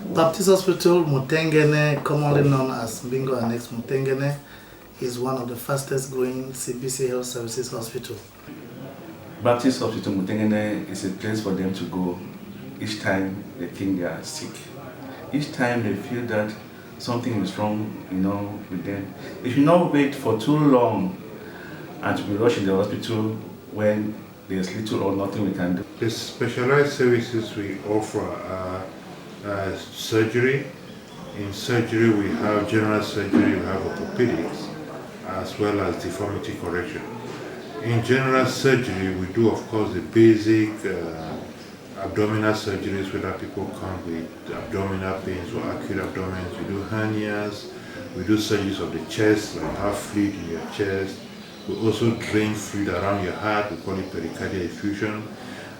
Baptist Hospital Mutengene, commonly known as Bingo Annex Mutengene, is one of the fastest growing CBC Health Services hospital. Baptist Hospital Mutengene is a place for them to go each time they think they are sick. Each time they feel that something is wrong, with them. They should not wait for too long and to be rushed in the hospital when there's little or nothing we can do. The specialized services we offer are surgery. In surgery we have general surgery, we have orthopedics, as well as deformity correction. In general surgery we do of course the basic abdominal surgeries, whether people come with abdominal pains or acute abdomens. We do hernias, we do surgeries of the chest, like have fluid in your chest. We also drain fluid around your heart, we call it pericardial effusion.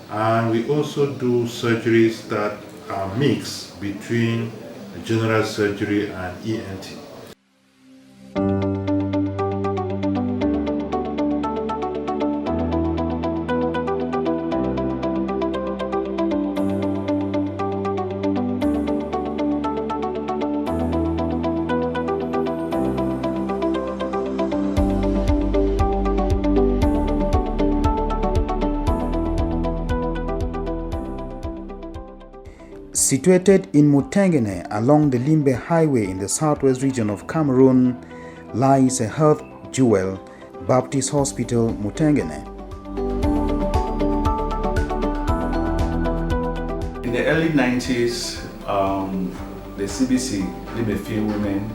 And we also do surgeries that are mixed between general surgery and ENT. Situated in Mutengene along the Limbe Highway in the Southwest Region of Cameroon lies a health jewel, Baptist Hospital Mutengene. In the early 90s, the CBC, Limbe women,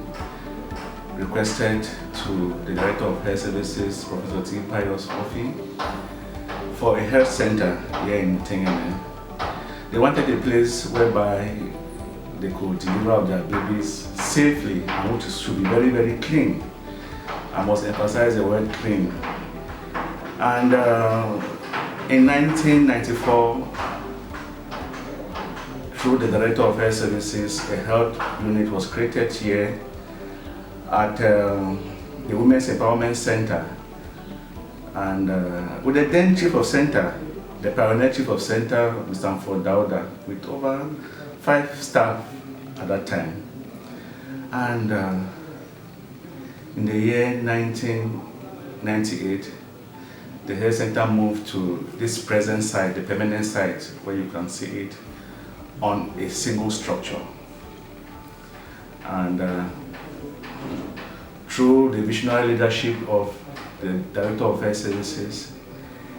requested to the Director of Health Services, Professor T. Pius Ofi, for a health center here in Mutengene. They wanted a place whereby they could deliver their babies safely and which should be very, very clean. I must emphasize the word clean. And in 1994, through the Director of Health Services, a health unit was created here at the Women's Empowerment Center. And with the then Chief of Center, the pioneer Chief of Center, Mr. Dauda, with over 5 staff at that time. And in the year 1998, the health center moved to this present site, the permanent site, where you can see it on a single structure. And through the visionary leadership of the Director of Health Services,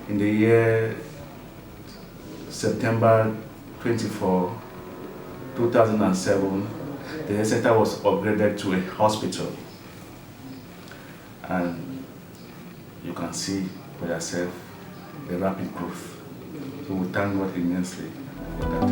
in the year September 24, 2007, the health center was upgraded to a hospital. And you can see for yourself the rapid growth. So we thank God immensely for that.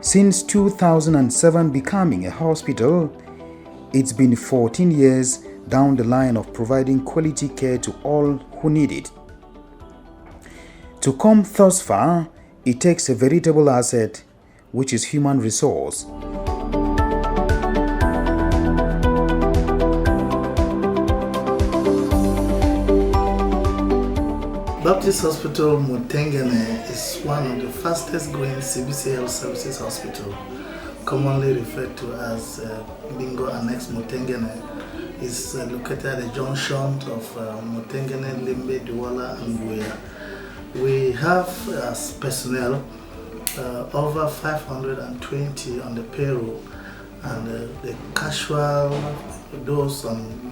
Since 2007 becoming a hospital, it's been 14 years down the line of providing quality care to all who need it. To come thus far, it takes a veritable asset, which is human resource. Baptist Hospital Mutengene is one of the fastest growing CBC Health Services hospital, commonly referred to as Bingo Annex Mutengene. Is located at the junction of Mutengene, Limbe, Douala, and Buea. We have as personnel over 520 on the payroll, and the casual, those on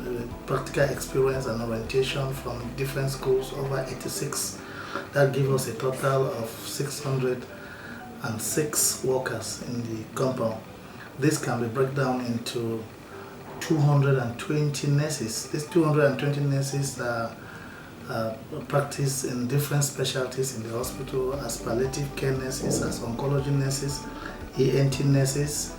practical experience and orientation from different schools, over 86. That gives us a total of 606 workers in the compound. This can be broken down into 220 nurses. These 220 nurses practice in different specialties in the hospital, as palliative care nurses, as oncology nurses, ENT nurses.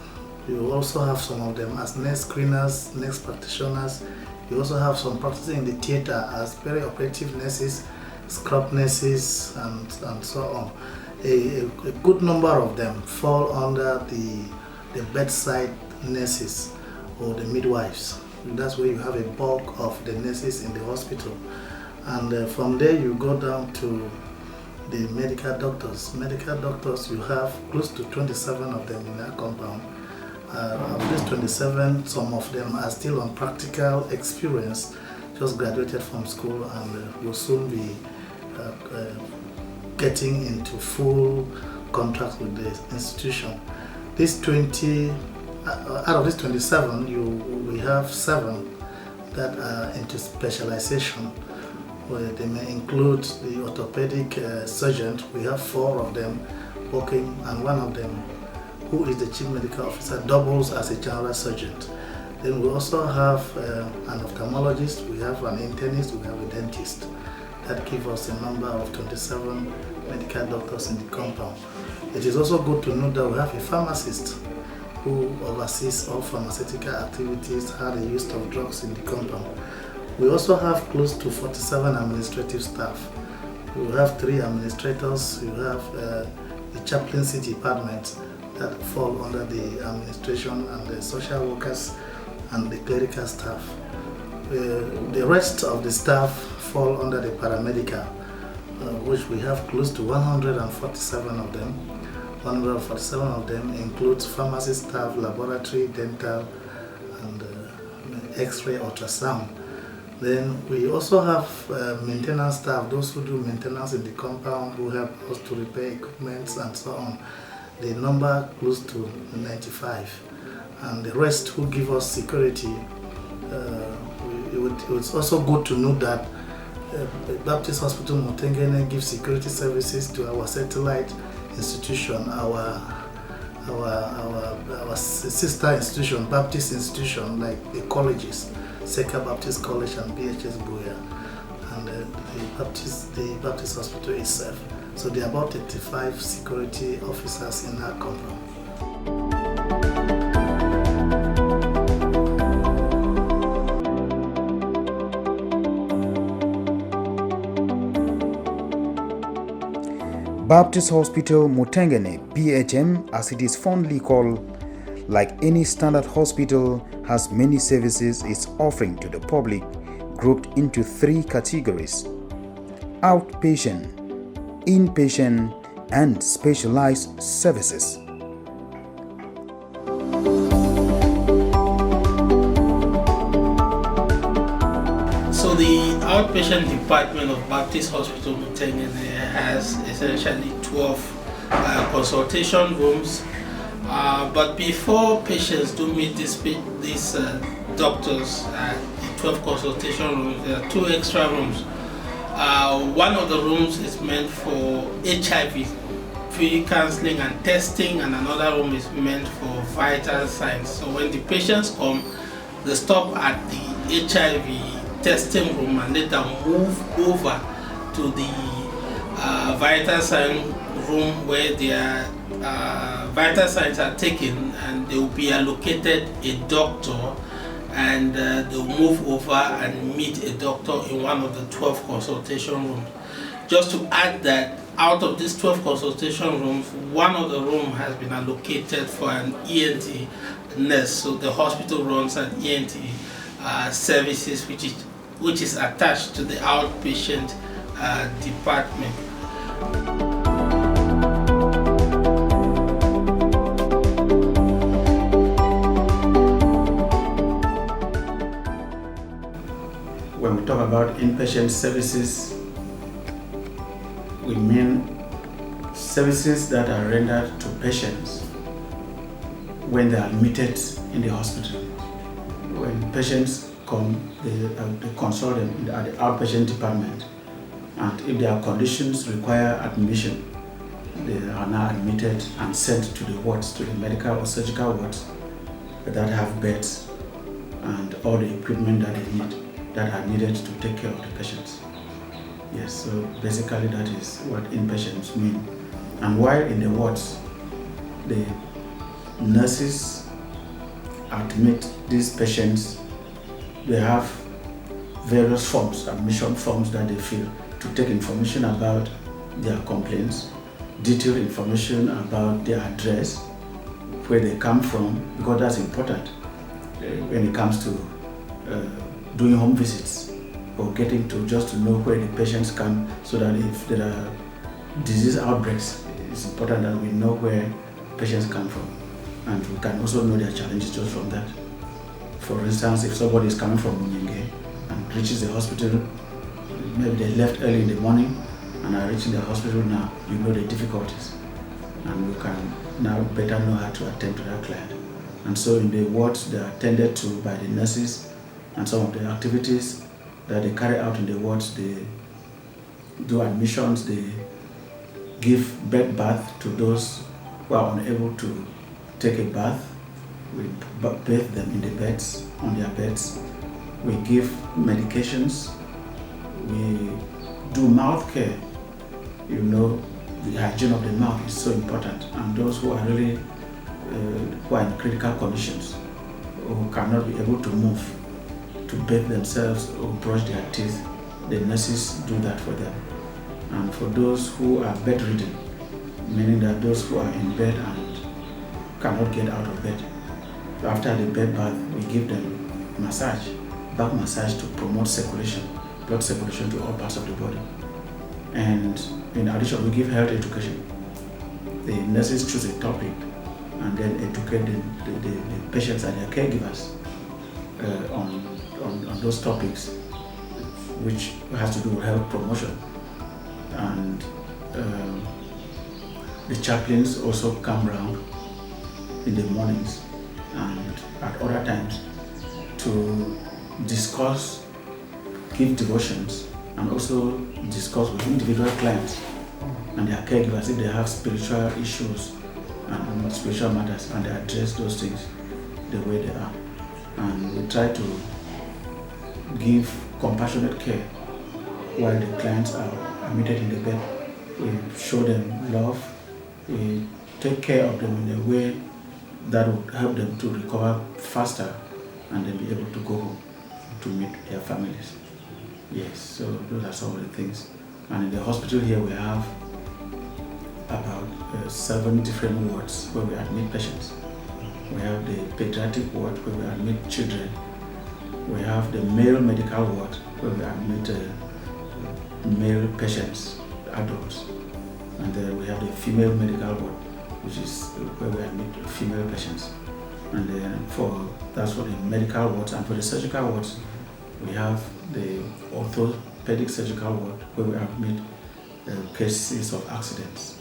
We will also have some of them as nurse screeners, nurse practitioners, We also have some practicing in the theater as perioperative nurses, scrub nurses, and so on. A good number of them fall under the bedside nurses or the midwives. That's where you have a bulk of the nurses in the hospital. And from there you go down to the medical doctors. Medical doctors, you have close to 27 of them in that compound. Of these 27, some of them are still on practical experience, just graduated from school and will soon be getting into full contract with the institution. These 20, out of these 27, we have 7 that are into specialization, where they may include the orthopedic surgeon. We have 4 of them working, and one of them, who is the chief medical officer, doubles as a general surgeon. Then we also have an ophthalmologist, we have an internist, we have a dentist. That gives us a number of 27 medical doctors in the compound. It is also good to note that we have a pharmacist who oversees all pharmaceutical activities, how the use of drugs in the compound. We also have close to 47 administrative staff. We have 3 administrators, we have the chaplaincy department that fall under the administration, and the social workers and the clerical staff. The rest of the staff fall under the paramedical, which we have close to 147 of them. 147 of them includes pharmacy staff, laboratory, dental, and X-ray, ultrasound. Then we also have maintenance staff, those who do maintenance in the compound, who help us to repair equipment and so on. The number close to 95. And the rest who give us security. It's also good to note that Baptist Hospital Mutengene gives security services to our satellite institution, our sister institution, Baptist institution, like the colleges, Seka Baptist College and BHS Buya, and the Baptist Hospital itself. So there are about 85 security officers in our compound. Baptist Hospital Mutengene, BHM as it is fondly called, like any standard hospital, has many services it's offering to the public, grouped into 3 categories: outpatient, inpatient, and specialized services. So the outpatient department of Baptist Hospital Mutengene has essentially 12 consultation rooms. But before patients do meet these doctors at the 12 consultation rooms, there are 2 extra rooms. One of the rooms is meant for HIV, pre-counseling and testing, and another room is meant for vital signs. So when the patients come, they stop at the HIV testing room and later move over to the vital sign room, where their vital signs are taken, and they will be allocated a doctor, and they'll move over and meet a doctor in one of the 12 consultation rooms. Just to add that out of these 12 consultation rooms, one of the rooms has been allocated for an ENT nurse. So the hospital runs an ENT services which is attached to the outpatient department. When we talk about inpatient services, we mean services that are rendered to patients when they are admitted in the hospital. When patients come, they consult them at the outpatient department, and if their conditions require admission, they are now admitted and sent to the wards, to the medical or surgical wards that have beds and all the equipment that they need, that are needed to take care of the patients. Yes, so basically that is what inpatients mean. And while in the wards, the nurses admit these patients. They have various forms, admission forms that they fill, to take information about their complaints, detailed information about their address, where they come from, because that's important when it comes to doing home visits, or getting to just to know where the patients come, so that if there are disease outbreaks, it's important that we know where patients come from, and we can also know their challenges just from that. For instance, if somebody is coming from Mutengene and reaches the hospital, maybe they left early in the morning and are reaching the hospital now, you know the difficulties, and you can now better know how to attend to that client. And so in the wards, they are attended to by the nurses, and some of the activities that they carry out in the wards, they do admissions, they give bed bath to those who are unable to take a bath. We bathe them in the beds, on their beds. We give medications. We do mouth care. You know, the hygiene of the mouth is so important. And those who are really who are in critical conditions, who cannot be able to move, to bathe themselves or brush their teeth, the nurses do that for them. And for those who are bedridden, meaning that those who are in bed and cannot get out of bed, after the bed bath, we give them massage, back massage, to promote circulation, blood circulation to all parts of the body. And in addition, we give health education. The nurses choose a topic and then educate the patients and their caregivers on those topics, which has to do with health promotion. And the chaplains also come round in the mornings and at other times to discuss, give devotions, and also discuss with individual clients and their caregivers if they have spiritual issues and spiritual matters, and they address those things the way they are. And we try to give compassionate care while the clients are admitted in the bed. We show them love, we take care of them in a way that would help them to recover faster and then be able to go home to meet their families. Yes, so those are some of the things. And in the hospital here we have about 7 different wards where we admit patients. We have the pediatric ward where we admit children. We have the male medical ward where we admit male patients, adults. And then we have the female medical ward, which is where we admit female patients. And then that's for the medical wards. And for the surgical wards, we have the orthopedic surgical ward where we admit cases of accidents.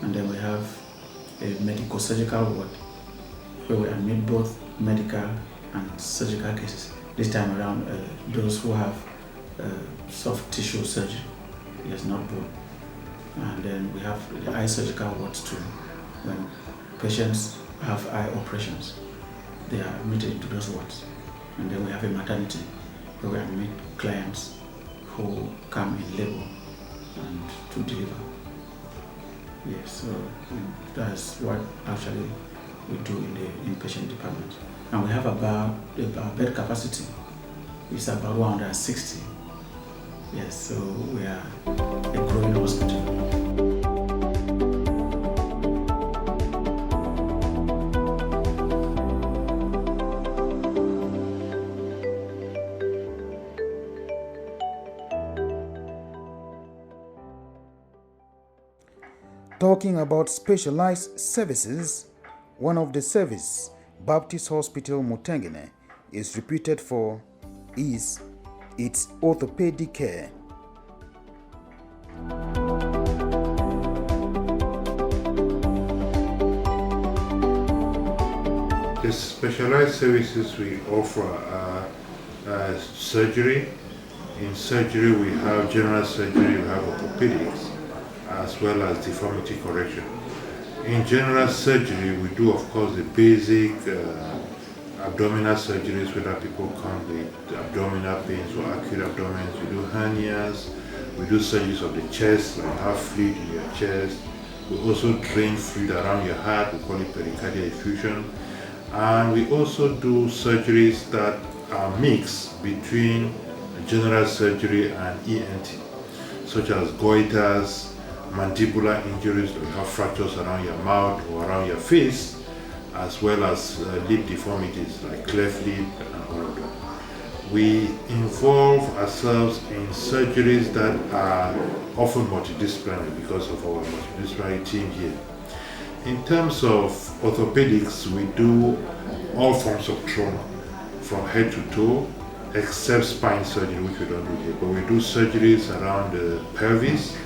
And then we have a medical surgical ward where we admit both medical and surgical cases. This time around, those who have soft tissue surgery, yes, not bone. And then we have the eye surgical wards too. When patients have eye operations, they are admitted into those wards. And then we have a maternity where we admit clients who come in labor and to deliver. Yes, so that's what actually we do in the inpatient department. And we have about bed capacity is about 160. Yes, so we are a growing hospital. Talking about specialized services, one of the services Baptist Hospital Mutengene is reputed for is its orthopedic care. The specialized services we offer are surgery. In surgery we have general surgery, we have orthopedics, as well as deformity correction. In general surgery, we do, of course, the basic abdominal surgeries, whether people come with abdominal pains or acute abdomens. We do hernias, we do surgeries of the chest, like have fluid in your chest. We also drain fluid around your heart, we call it pericardial effusion. And we also do surgeries that are mixed between general surgery and ENT, such as goiters, mandibular injuries, you have fractures around your mouth or around your face, as well as lip deformities like cleft lip and all of that. We involve ourselves in surgeries that are often multidisciplinary because of our multidisciplinary team here. In terms of orthopedics, we do all forms of trauma, from head to toe, except spine surgery, which we don't do here. But we do surgeries around the pelvis,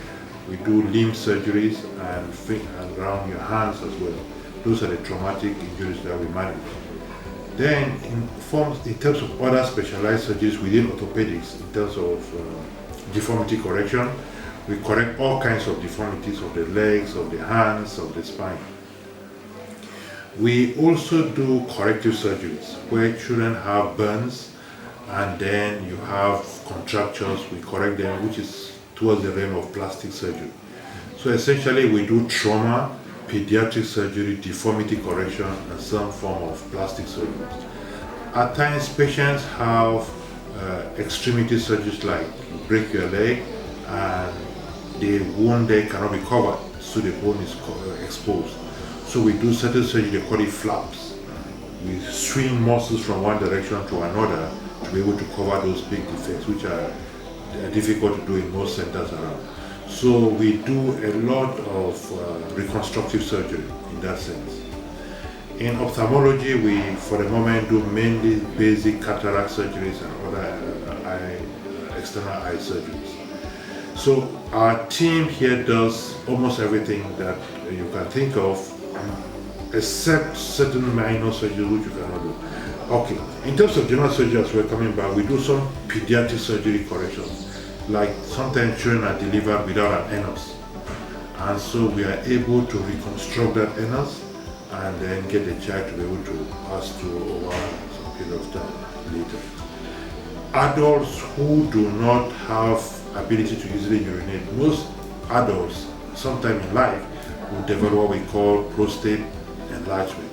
we do limb surgeries, and around your hands as well. Those are the traumatic injuries that we manage. Then, in terms of other specialized surgeries within orthopedics, in terms of deformity correction, we correct all kinds of deformities of the legs, of the hands, of the spine. We also do corrective surgeries where children have burns and then you have contractures, we correct them, which is towards the realm of plastic surgery. So essentially we do trauma, pediatric surgery, deformity correction, and some form of plastic surgeries. At times patients have extremity surgeries like break your leg and the wound there cannot be covered, so the bone is exposed. So we do certain surgery, they call it flaps. We swing muscles from one direction to another to be able to cover those big defects, which are difficult to do in most centers around. So we do a lot of reconstructive surgery in that sense. In ophthalmology, we, for the moment, do mainly basic cataract surgeries and other external eye surgeries. So our team here does almost everything that you can think of, except certain minor surgeries which you cannot do. Okay, in terms of general surgery as we're coming back, we do some pediatric surgery corrections. Like sometimes children are delivered without an anus. And so we are able to reconstruct that anus and then get the child to be able to pass through over some period of time later. Adults who do not have ability to easily urinate, most adults sometime in life will develop what we call prostate enlargement.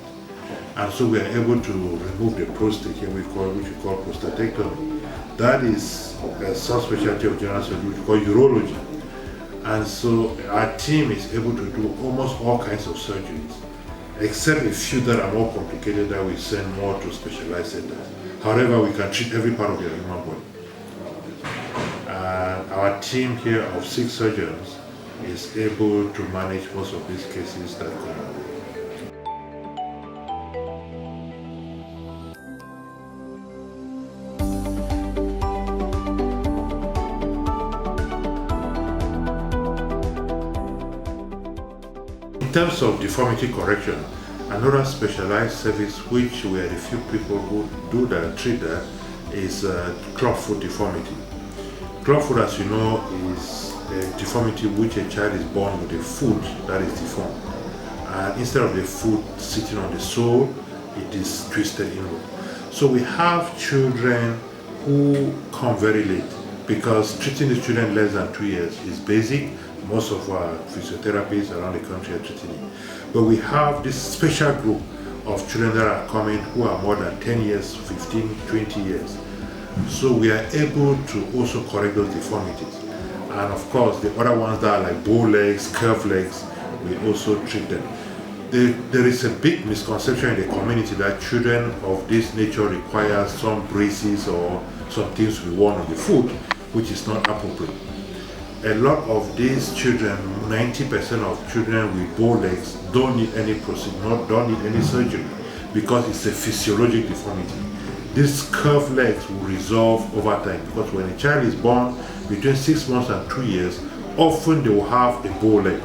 And so we are able to remove the prostate here, which we call prostatectomy. That is a subspecialty of general surgery, which we call urology. And so our team is able to do almost all kinds of surgeries, except a few that are more complicated that we send more to specialized centers. However, we can treat every part of your human body. Our team here of 6 surgeons is able to manage most of these cases that come up. In terms of deformity correction, another specialized service which we are the few people who do that, treat that, is clubfoot deformity. Clubfoot, as you know, is a deformity which a child is born with a foot that is deformed. And instead of the foot sitting on the sole, it is twisted inward. So we have children who come very late because treating the children less than 2 years is basic. Most of our physiotherapists around the country are treating it. But we have this special group of children that are coming who are more than 10 years, 15, 20 years. So we are able to also correct those deformities. And of course, the other ones that are like bow legs, curved legs, we also treat them. There is a big misconception in the community that children of this nature require some braces or some things we worn on the foot, which is not appropriate. A lot of these children, 90% of children with bow legs don't need any procedure, don't need any surgery because it's a physiologic deformity. These curved legs will resolve over time because when a child is born between 6 months and 2 years, often they will have a bow leg.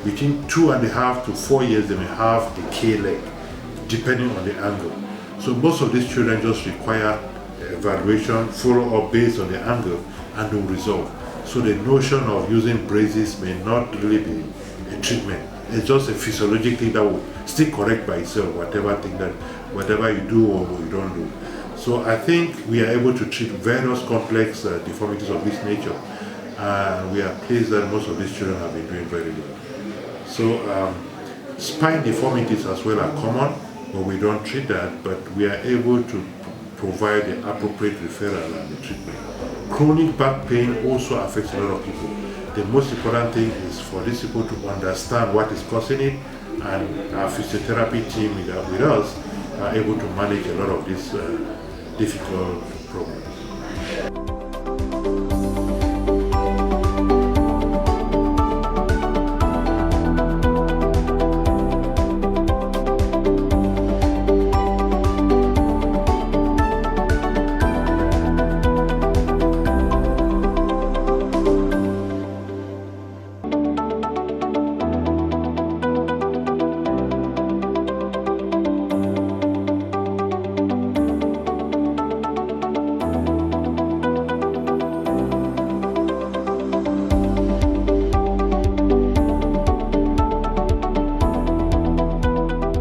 Between 2.5 to 4 years, they may have a K leg, depending on the angle. So most of these children just require evaluation, follow-up based on the angle, and they will resolve. So the notion of using braces may not really be a treatment. It's just a physiologic thing that will still correct by itself, whatever you do or you don't do. So I think we are able to treat various complex deformities of this nature. And we are pleased that most of these children have been doing very well. So spine deformities as well are common, but we don't treat that, but we are able to provide the appropriate referral and the treatment Chronic back pain also affects a lot of people. The most important thing is for these people to understand what is causing it, and our physiotherapy team with us are able to manage a lot of these difficult problems.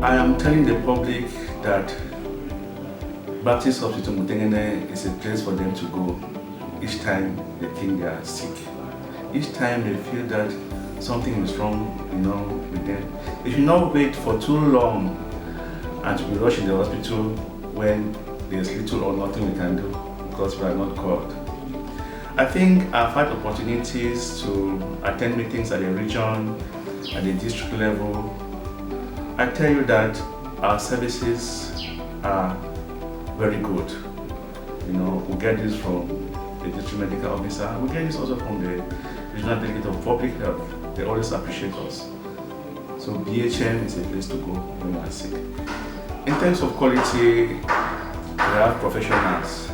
I am telling the public that Baptist Hospital Mutengene is a place for them to go each time they think they are sick. Each time they feel that something is wrong, with them. They should not wait for too long and to be rushed in the hospital when there's little or nothing we can do because we are not called. I think I've had opportunities to attend meetings at the region, at the district level. I tell you that our services are very good. We get this from the district medical officer. We get this also from the regional delegate of public health. They always appreciate us. So BHM is a place to go when you are sick. In terms of quality, we have professionals,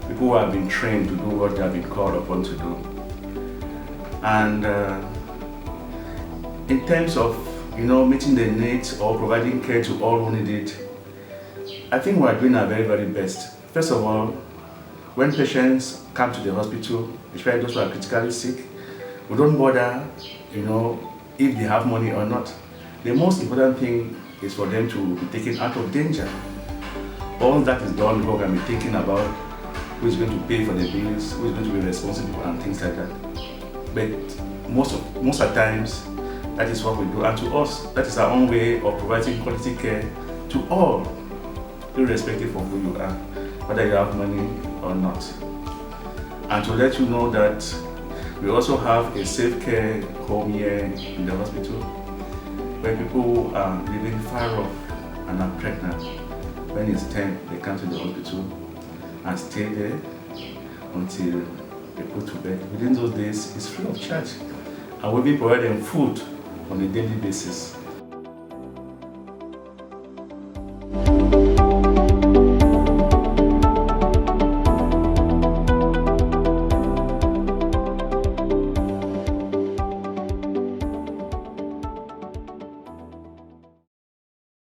people who have been trained to do what they have been called upon to do. And in terms of meeting the needs or providing care to all who need it, I think we are doing our very, very best. First of all, when patients come to the hospital, especially those who are critically sick, we don't bother, if they have money or not. The most important thing is for them to be taken out of danger. All that is done before we can be thinking about who is going to pay for the bills, who is going to be responsible and things like that. But most of the times, that is what we do, and to us, that is our own way of providing quality care to all, irrespective of who you are, whether you have money or not. And to let you know that we also have a safe care home here in the hospital, where people are living far off and are pregnant. When it's time, they come to the hospital and stay there until they put to bed. Within those days, it's free of charge. And we'll be providing food on a daily basis.